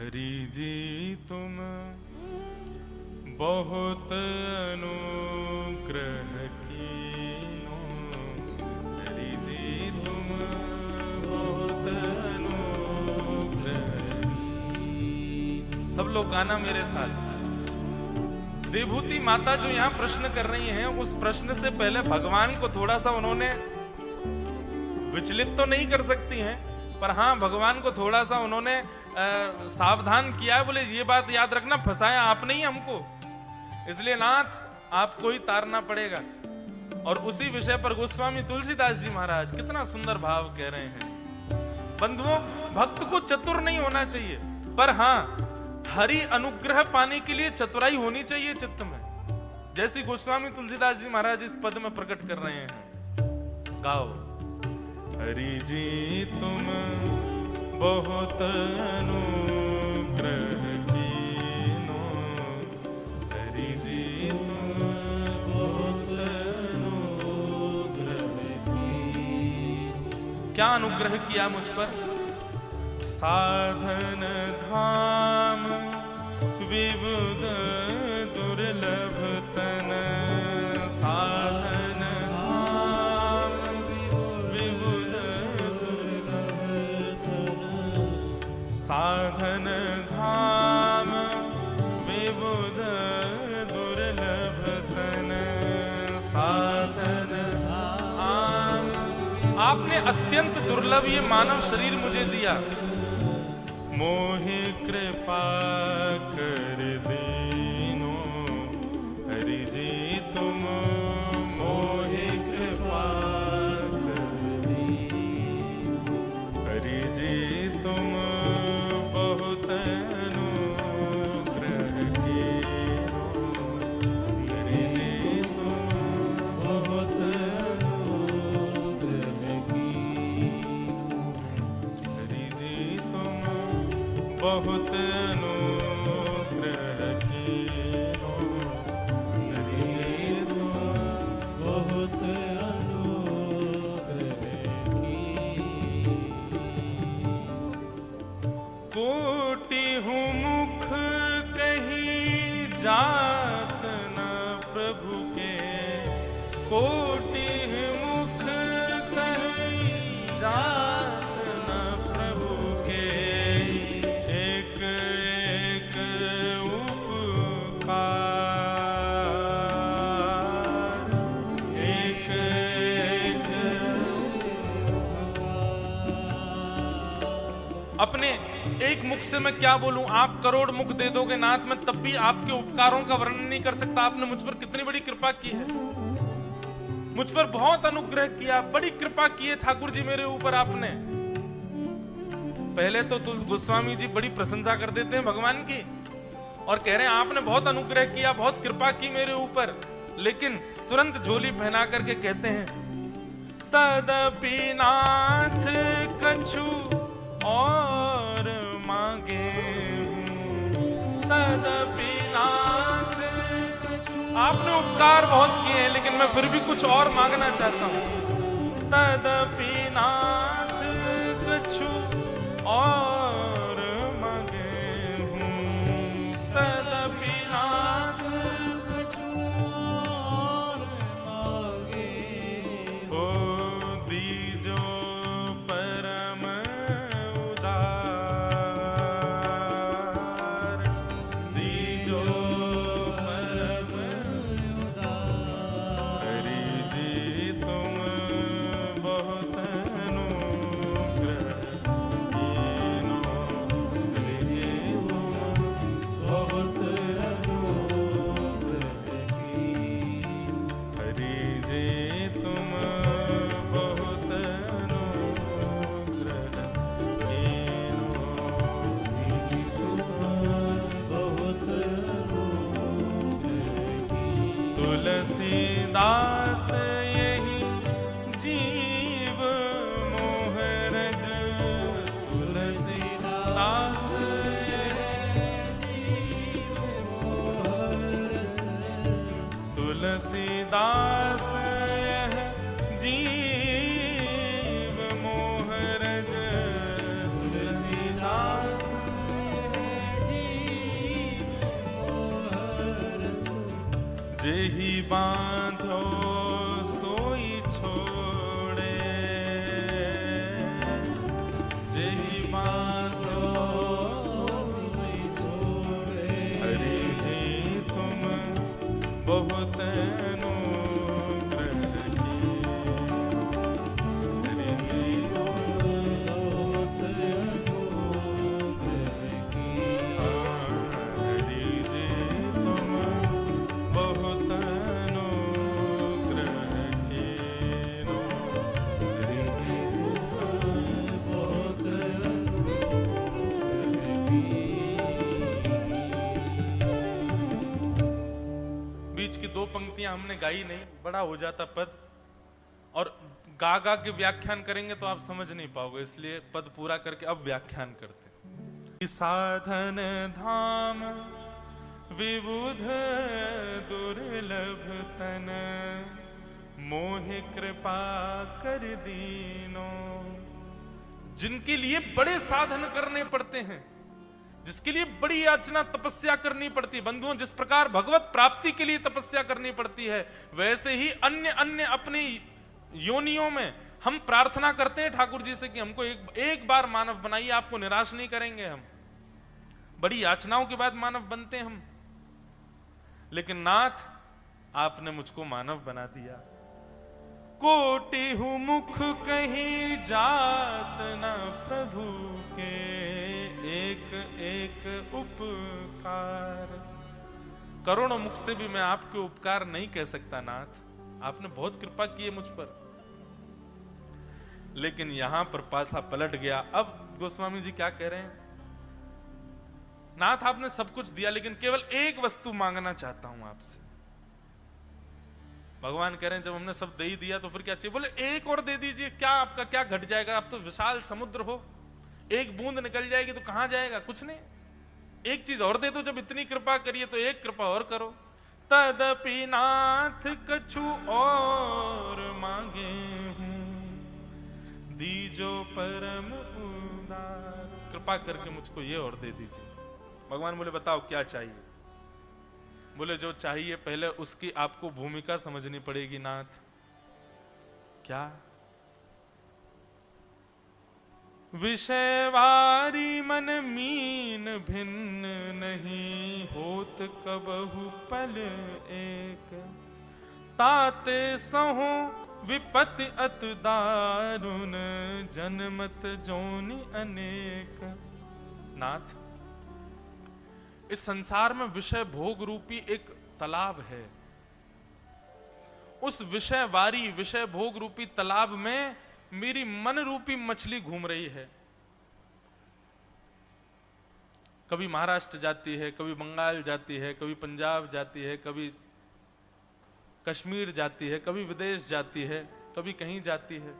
हरि जी तुम बहुत अनुग्रह कीनो, हरि जी तुम बहुत अनुग्रह की। सब लोग गाना मेरे साथ। विभूति माता जो यहाँ प्रश्न कर रही हैं, उस प्रश्न से पहले भगवान को थोड़ा सा उन्होंने विचलित तो नहीं कर सकती हैं, पर हाँ भगवान को थोड़ा सा उन्होंने सावधान किया है। बोले ये बात याद रखना, फंसाया आपने ही हमको, इसलिए नाथ आपको ही तारना पड़ेगा। और उसी विषय पर गोस्वामी तुलसीदास जी महाराज कितना सुंदर भाव कह रहे हैं। बंधुओं, भक्त को चतुर नहीं होना चाहिए, पर हाँ हरि अनुग्रह पाने के लिए चतुराई होनी चाहिए चित्त में, जैसी गोस्वामी तुलसीदास जी महाराज इस पद में प्रकट कर रहे हैं। गाओ। हरि जी तुम बहुत अनुग्रह कीनो, हरि जी तुम बहुत अनुग्रह की। क्या अनुग्रह किया मुझ पर? साधन धाम विबुध दुर्लभ तन, साधन धाम विबुध दुर्लभ तन, साधन धाम विबुध दुर्लभ तन, साधन धाम। आपने अत्यंत दुर्लभ ये मानव शरीर मुझे दिया, मोहि कृपा कर दीनो, हरि जी तुम मोहि कृपा कर दीनो, हरि जी तुम बहुत अनुग्रह कीनो, हरि जी तुम बहुत अनुग्रह कीनो, हरि जी तुम बहुत अनुग्रह कीनो, हरि जी तुम बहुत अनुग्रह की। कोटि हूँ मुख कहीं जात न प्रभु के, कोटि मुख कहीं जात न प्रभु के, एक एक उपकार, एक एक अपने एक मुख से मैं क्या बोलूं, आप करोड़ मुख दे दोगे नाथ, मैं तब भी आपके उपकारों का वर्णन नहीं कर सकता। आपने मुझ पर कितनी बड़ी कृपा की है, मुझ पर बहुत अनुग्रह किया, बड़ी कृपा की है ठाकुर जी मेरे ऊपर आपने। पहले तो गोस्वामी जी बड़ी प्रशंसा कर देते हैं भगवान की और कह रहे हैं आपने बहुत अनुग्रह किया, बहुत कृपा की मेरे ऊपर, लेकिन तुरंत झोली पहना करके कहते हैं तदपि नाथ कछु और मांगे हूं, तदपि नाथ कछु। आपने उपकार बहुत किए हैं, लेकिन मैं फिर भी कुछ और मांगना चाहता हूं। तदपि नाथ कछु और मांगे हूं, तदपि नाथ कछु और मांगे हो, दीजो परम उदार, दीजो परम उदार, हरि जी तुम बहुत अनुग्रह कीनो, हरि जी तुम बहुत अनुग्रह की, हरि जी तुम बहुत अनुग्रह कीनो, हरि जी तुम बहुत अनुग्रह की। तुलसीदास यही जीव मोह रज, तुलसीदास यही जीव मोह रस, तुलसीदास यही जीव मोह रज, तुलसीदास जेहि बांधो सोई छोड़े, जेहि बांधो सोई छोड़े। हरि जी तुम बहुत दो पंक्तियां हमने गाई नहीं, बड़ा हो जाता पद, और गा गा के व्याख्यान करेंगे तो आप समझ नहीं पाओगे, इसलिए पद पूरा करके अब व्याख्यान करते। साधन धाम विबुध दुर्लभ तन, मोह कृपा कर दीनो। जिनके लिए बड़े साधन करने पड़ते हैं, जिसके लिए बड़ी याचना तपस्या करनी पड़ती है, बंधुओं जिस प्रकार भगवत प्राप्ति के लिए तपस्या करनी पड़ती है, वैसे ही अन्य अन्य अपनी योनियों में हम प्रार्थना करते हैं ठाकुर जी से कि हमको एक बार मानव बनाइए, आपको निराश नहीं करेंगे। हम बड़ी याचनाओं के बाद मानव बनते हैं हम, लेकिन नाथ आपने मुझको मानव बना दिया। कोटि हूं मुख कहीं जात न प्रभु के, एक एक उपकार। करोड़ों मुख से भी मैं आपके उपकार नहीं कह सकता नाथ, आपने बहुत कृपा की है मुझ पर। लेकिन यहां पर पासा पलट गया। अब गोस्वामी जी क्या कह रहे हैं, नाथ आपने सब कुछ दिया, लेकिन केवल एक वस्तु मांगना चाहता हूं आपसे। भगवान कह रहे हैं जब हमने सब दे ही दिया तो फिर क्या चाहिए? बोले एक और दे दीजिए, क्या आपका क्या घट जाएगा? आप तो विशाल समुद्र हो, एक बूंद निकल जाएगी तो कहां जाएगा? कुछ नहीं, एक चीज और दे दो। जब इतनी कृपा करिए तो एक कृपा और करो। तदपि नाथ कछु और मांगे हूं, दीजो परम उदार। कृपा करके मुझको ये और दे दीजिए। भगवान बोले बताओ क्या चाहिए? बोले जो चाहिए पहले उसकी आपको भूमिका समझनी पड़ेगी नाथ। क्या? विषयवारी मन मीन भिन्न नहीं, होत कबहु पल एक। ताते सहो विपत्ति अति दारुण, जनमत जोनि अनेक। नाथ इस संसार में विषय भोग रूपी एक तालाब है। उस विषयवारी विषय भोग रूपी तालाब में मेरी मन रूपी मछली घूम रही है। कभी महाराष्ट्र जाती है, कभी बंगाल जाती है, कभी पंजाब जाती है, कभी कश्मीर जाती है, कभी विदेश जाती है, कभी कहीं जाती है।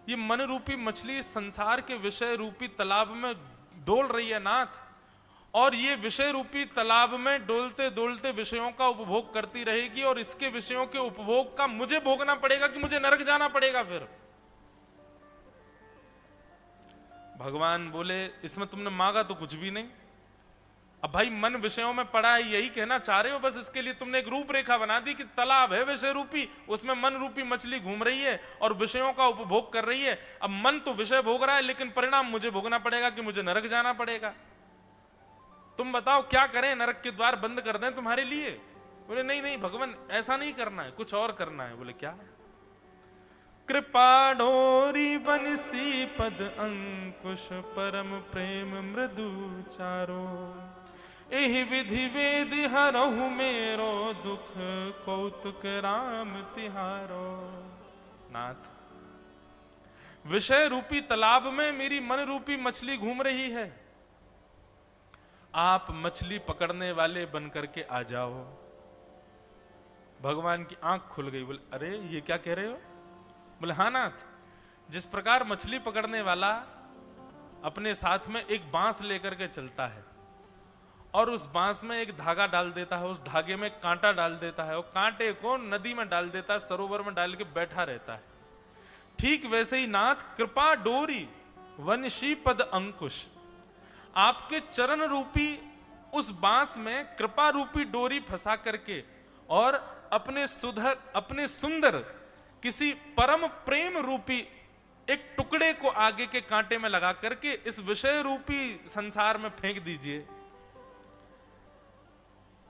ये मन रूपी मछली संसार के विषय रूपी तालाब में डोल रही है नाथ, और ये विषय रूपी तालाब में डोलते डोलते विषयों का उपभोग करती रहेगी, और इसके विषयों के उपभोग का मुझे भोगना पड़ेगा कि मुझे नरक जाना पड़ेगा फिर? भगवान बोले इसमें तुमने मांगा तो कुछ भी नहीं। अब भाई मन विषयों में पड़ा है, यही कहना चाह रहे हो? बस इसके लिए तुमने एक रूपरेखा बना दी कि तालाब है विषय रूपी, उसमें मन रूपी मछली घूम रही है और विषयों का उपभोग कर रही है। अब मन तो विषय भोग रहा है, लेकिन परिणाम मुझे भोगना पड़ेगा कि मुझे नरक जाना पड़ेगा। तुम बताओ क्या करें? नरक के द्वार बंद कर दें तुम्हारे लिए? बोले नहीं नहीं भगवान, ऐसा नहीं करना है, कुछ और करना है। बोले क्या? कृपा डोरी बंसी पद अंकुश, परम प्रेम मृदु चारो। एहि विधि वेद हरहु मेरो, दुख कौतुक राम तिहारो। नाथ विषय रूपी तालाब में मेरी मन रूपी मछली घूम रही है, आप मछली पकड़ने वाले बन करके आ जाओ। भगवान की आंख खुल गई। बोले अरे ये क्या कह रहे हो? बोले हाँ नाथ, जिस प्रकार मछली पकड़ने वाला अपने साथ में एक बांस लेकर के चलता है और उस बांस में एक धागा डाल देता है, उस धागे में कांटा डाल देता है और कांटे को नदी में डाल देता है, सरोवर में डाल के बैठा रहता है, ठीक वैसे ही नाथ कृपा डोरी वंशी पद अंकुश, आपके चरण रूपी उस बांस में कृपा रूपी डोरी फंसा करके और अपने सुंदर किसी परम प्रेम रूपी एक टुकड़े को आगे के कांटे में लगा करके इस विषय रूपी संसार में फेंक दीजिए।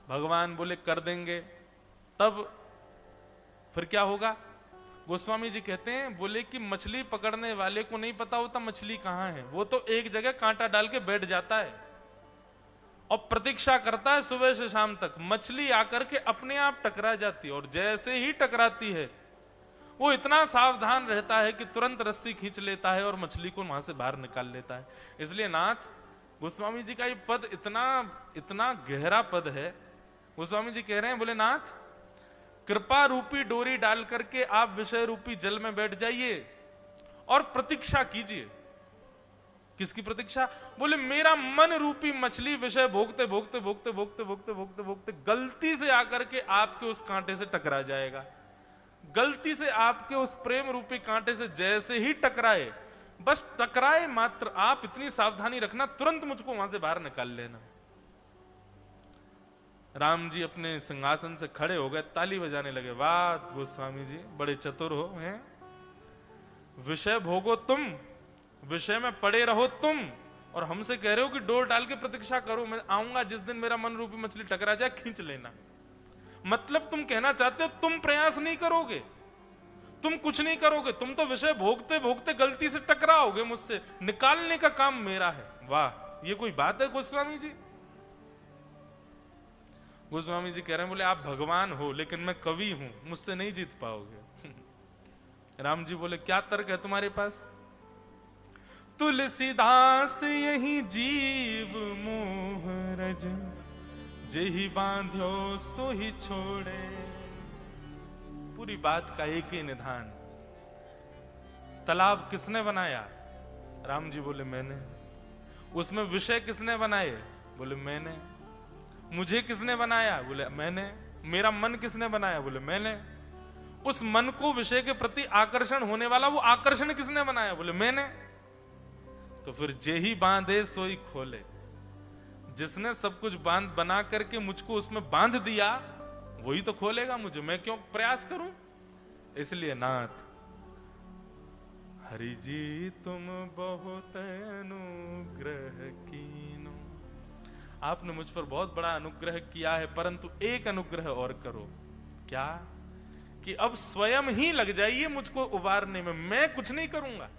भगवान बोले कर देंगे। तब फिर क्या होगा? गोस्वामी जी कहते हैं, बोले कि मछली पकड़ने वाले को नहीं पता होता मछली कहां है, वो तो एक जगह कांटा डाल के बैठ जाता है और प्रतीक्षा करता है सुबह से शाम तक। मछली आकर के अपने आप टकरा जाती है और जैसे ही टकराती है वो इतना सावधान रहता है कि तुरंत रस्सी खींच लेता है और मछली को वहां से बाहर निकाल लेता है। इसलिए नाथ गोस्वामी जी का ये पद इतना गहरा पद है। गोस्वामी जी कह रहे हैं, बोले नाथ कृपा रूपी डोरी डाल करके आप विषय रूपी जल में बैठ जाइए और प्रतीक्षा कीजिए। किसकी प्रतीक्षा? बोले मेरा मन रूपी मछली विषय भोगते भोगते भोगते भोगते भोगते भोगते भोगते गलती से आकर के आपके उस कांटे से टकरा जाएगा। गलती से आपके उस प्रेम रूपी कांटे से जैसे ही टकराए, बस टकराए मात्र, आप इतनी सावधानी रखना, तुरंत मुझको वहां से बाहर निकाल लेना। राम जी अपने सिंहासन से खड़े हो गए, ताली बजाने लगे। वाह गोस्वामी जी बड़े चतुर हो हैं। विषय भोगो तुम, विषय में पड़े रहो तुम, और हमसे कह रहे हो कि डोर डाल के प्रतीक्षा करो, मैं आऊंगा जिस दिन मेरा मन रूपी मछली टकरा जाए खींच लेना। मतलब तुम कहना चाहते हो तुम प्रयास नहीं करोगे, तुम कुछ नहीं करोगे, तुम तो विषय भोगते भोगते गलती से टकराओगे मुझसे, निकालने का काम मेरा है। वाह, ये कोई बात है गोस्वामी जी? गोस्वामी जी कह रहे हैं, बोले आप भगवान हो लेकिन मैं कवि हूं, मुझसे नहीं जीत पाओगे। राम जी बोले क्या तर्क है तुम्हारे पास? तुलसीदास यही जीव मोह रज, जेहि बांध्यो सो ही छोड़े। पूरी बात का एक ही निधान। तालाब किसने बनाया? राम जी बोले मैंने। उसमें विषय किसने बनाए? बोले मैंने। मुझे किसने बनाया? बोले मैंने। मेरा मन किसने बनाया? बोले मैंने। उस मन को विषय के प्रति आकर्षण होने वाला वो आकर्षण किसने बनाया? बोले मैंने। तो फिर जेहि बांधे सोई खोले, जिसने सब कुछ बांध बना करके मुझको उसमें बांध दिया वही तो खोलेगा मुझे, मैं क्यों प्रयास करूं? इसलिए नाथ हरि जी तुम बहुत अनुग्रह कीनो, आपने मुझ पर बहुत बड़ा अनुग्रह किया है, परंतु एक अनुग्रह और करो। क्या? कि अब स्वयं ही लग जाइए मुझको उबारने में, मैं कुछ नहीं करूंगा,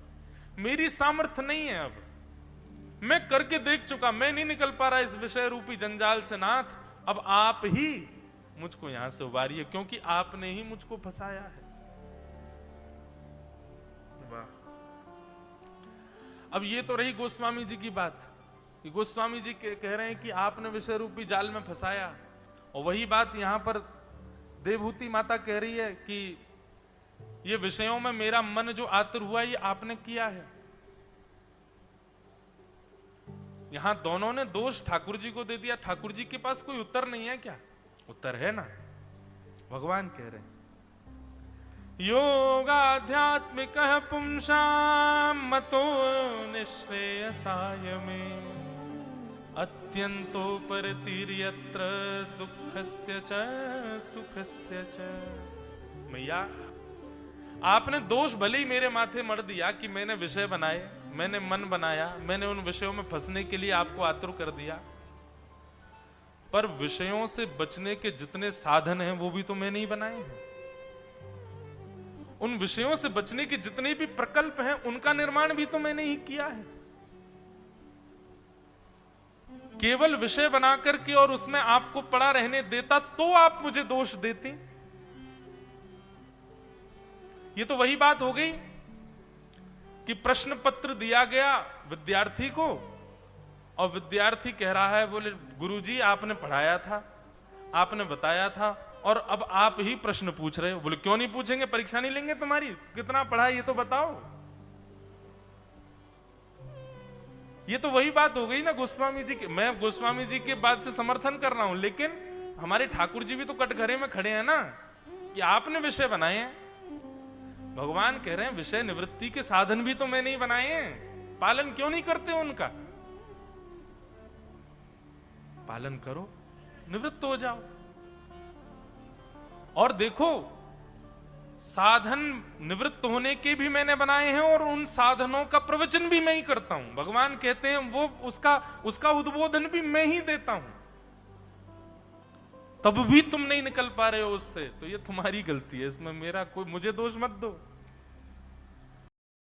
मेरी सामर्थ्य नहीं है। अब मैं करके देख चुका, मैं नहीं निकल पा रहा इस विषय रूपी जंजाल से नाथ, अब आप ही मुझको यहां से उबारिए, क्योंकि आपने ही मुझको फंसाया है। वाह। अब ये तो रही गोस्वामी जी की बात कि गोस्वामी जी कह रहे हैं कि आपने विषय रूपी जाल में फंसाया, और वही बात यहां पर देवहूति माता कह रही है कि ये विषयों में मेरा मन जो आतुर हुआ ये आपने किया है। यहां दोनों ने दोष ठाकुर जी को दे दिया। ठाकुर जी के पास कोई उत्तर नहीं है क्या? उत्तर है ना, भगवान कह रहे हैं योगाध्यात्मिक पुंसाम मतो निश्रेयसाय में अत्यंतोपरतिर्यत्र दुःखस्य च सुखस्य च। मैया आपने दोष भले ही मेरे माथे मर दिया कि मैंने विषय बनाए, मैंने मन बनाया, मैंने उन विषयों में फंसने के लिए आपको आतुर कर दिया, पर विषयों से बचने के जितने साधन हैं वो भी तो मैंने ही बनाए हैं। उन विषयों से बचने के जितने भी प्रकल्प हैं उनका निर्माण भी तो मैंने ही किया है। केवल विषय बना करके और उसमें आपको पड़ा रहने देता तो आप मुझे दोष देती। ये तो वही बात हो गई कि प्रश्न पत्र दिया गया विद्यार्थी को और विद्यार्थी कह रहा है, बोले गुरुजी आपने पढ़ाया था, आपने बताया था, और अब आप ही प्रश्न पूछ रहे हो। बोले क्यों नहीं पूछेंगे, परीक्षा नहीं लेंगे तुम्हारी, कितना पढ़ा ये तो बताओ। ये तो वही बात हो गई ना गोस्वामी जी की। मैं गोस्वामी जी के बात से समर्थन कर रहा हूं, लेकिन हमारे ठाकुर जी भी तो कटघरे में खड़े हैं ना कि आपने विषय बनाए हैं। भगवान कह रहे हैं विषय निवृत्ति के साधन भी तो मैंने ही बनाए हैं, पालन क्यों नहीं करते उनका? पालन करो, निवृत्त हो जाओ। और देखो साधन निवृत्त होने के भी मैंने बनाए हैं और उन साधनों का प्रवचन भी मैं ही करता हूं। भगवान कहते हैं वो उसका उद्बोधन भी मैं ही देता हूं, तब भी तुम नहीं निकल पा रहे हो उससे, तो ये तुम्हारी गलती है, इसमें मेरा कोई, मुझे दोष मत दो।